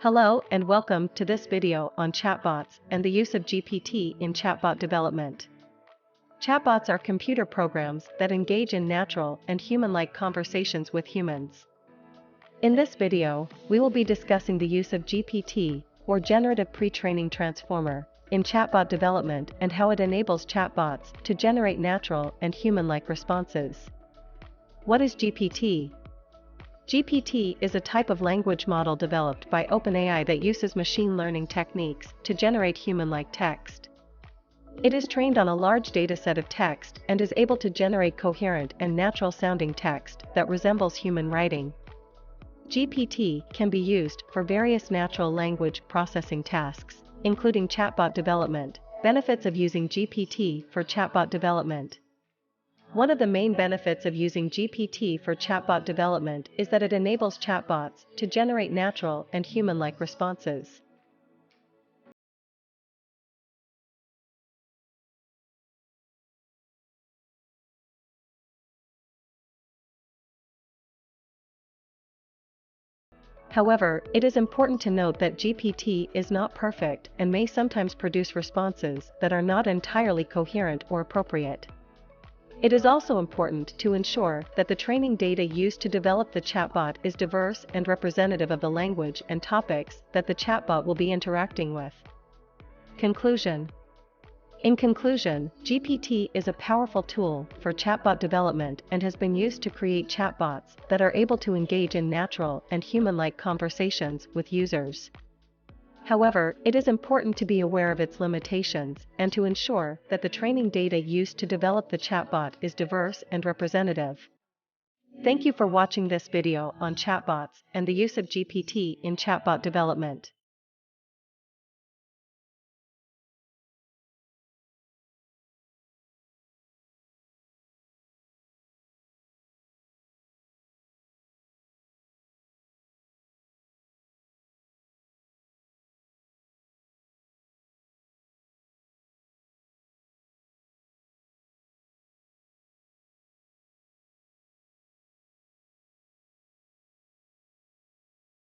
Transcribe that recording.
Hello and welcome to this video on chatbots and the use of GPT in chatbot development. Chatbots are computer programs that engage in natural and human-like conversations with humans. In this video, we will be discussing the use of GPT, or Generative Pre-training Transformer, in chatbot development and how it enables chatbots to generate natural and human-like responses. What is GPT? GPT is a type of language model developed by OpenAI that uses machine learning techniques to generate human-like text. It is trained on a large dataset of text and is able to generate coherent and natural-sounding text that resembles human writing. GPT can be used for various natural language processing tasks, including chatbot development. Benefits of using GPT for chatbot development. One of the main benefits of using GPT for chatbot development is that it enables chatbots to generate natural and human-like responses. However, it is important to note that GPT is not perfect and may sometimes produce responses that are not entirely coherent or appropriate. It is also important to ensure that the training data used to develop the chatbot is diverse and representative of the language and topics that the chatbot will be interacting with. Conclusion. In conclusion, GPT is a powerful tool for chatbot development and has been used to create chatbots that are able to engage in natural and human-like conversations with users. However, it is important to be aware of its limitations and to ensure that the training data used to develop the chatbot is diverse and representative. Thank you for watching this video on chatbots and the use of GPT in chatbot development.